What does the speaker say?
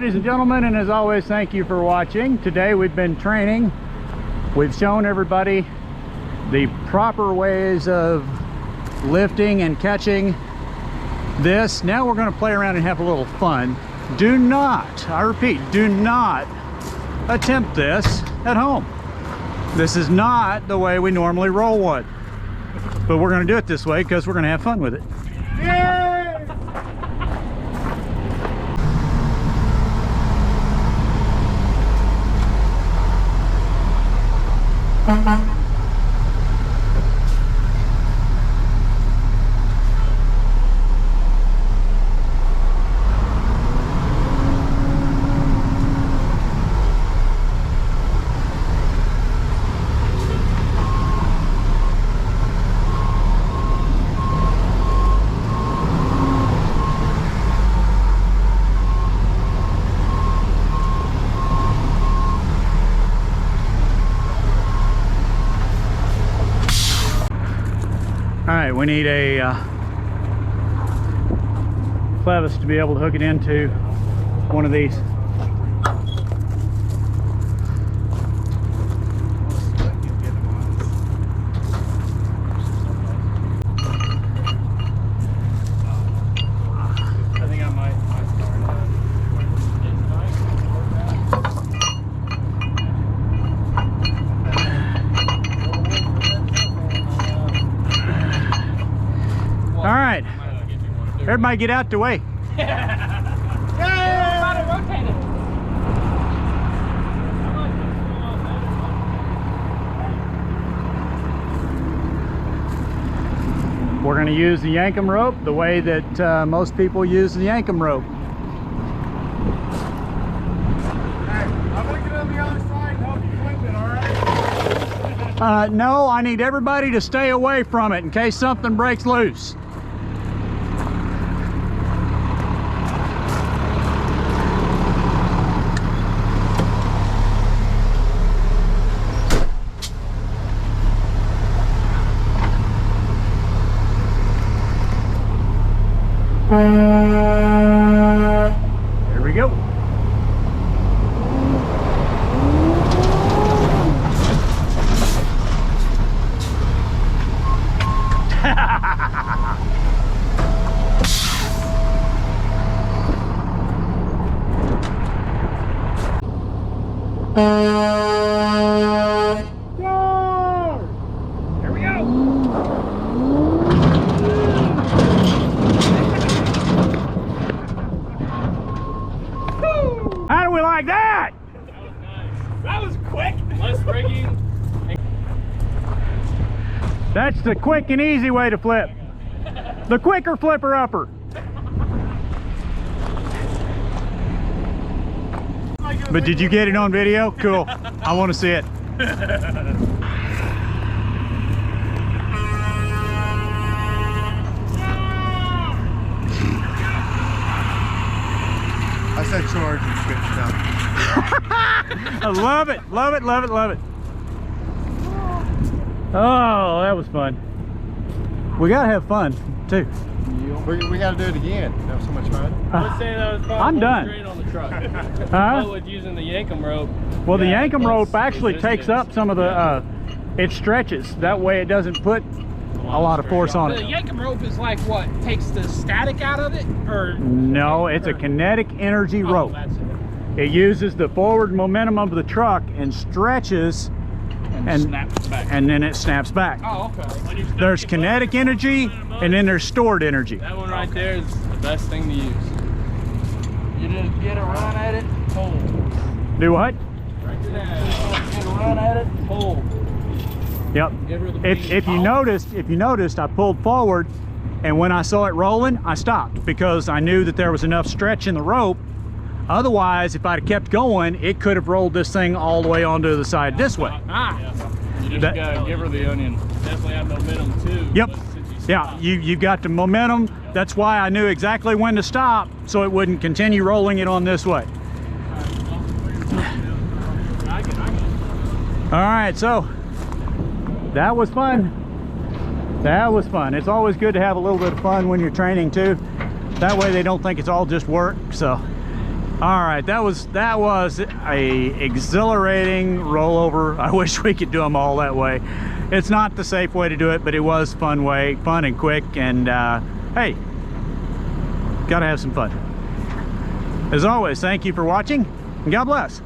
ladies and gentlemen, and as always, thank you for watching. Today we've been training. We've shown everybody the proper ways of lifting and catching this. Now we're going to play around and have a little fun. Do not, I repeat, do not attempt this at home. This is not the way we normally roll one, but we're going to do it this way because we're going to have fun with it. Yay! All right, we need a clevis to be able to hook it into one of these. I think I might start All right, everybody get out the way. We're going to use the Yankum rope the way that most people use the Yankum rope. Hey, I'm going to get on the other side and help you flip it, all right? No, I need everybody to stay away from it in case something breaks loose. There we go. There we go. How do we like that? That was nice. That was quick. Less rigging. That's the quick and easy way to flip. The quicker flipper upper. But did you get it on video? Cool. I want to see it. I said charge and switched up. I love it, love it, love it, love it. Oh, that was fun. We gotta have fun too. We gotta do it again. That was so much fun. I would say that was probably I'm done. straight on the truck. Huh? With using the Yankum rope. Well, the Yeah, Yankum rope actually resistance. takes up some of the, it stretches. That way it doesn't put a lot of force on The it. Yankum rope is like what? Takes the static out of it? Or No, it's a kinetic energy Oh, rope. that's it. It uses the forward momentum of the truck and stretches, and snaps back. and then it snaps back. Oh, okay. There's kinetic energy, and then there's stored energy. That one right there is the best thing to use. You just get a run at it, hold. Do what? Right there. Get a run at it, hold. Yep. Give her the If you noticed, I pulled forward, and when I saw it rolling, I stopped because I knew that there was enough stretch in the rope. Otherwise, if I'd have kept going, it could have rolled this thing all the way onto the side this way. Ah. Yeah. You just That- gotta give her the onion. Definitely have momentum too. Yep. but since you Yeah, stopped- you've got the momentum. That's why I knew exactly when to stop so it wouldn't continue rolling it on this way. All right, so that was fun. That was fun. It's always good to have a little bit of fun when you're training too. That way they don't think it's all just work. So All right, that was a exhilarating rollover. I wish we could do them all that way. It's not the safe way to do it, but it was fun and quick. And hey, gotta have some fun. As always, thank you for watching, and God bless.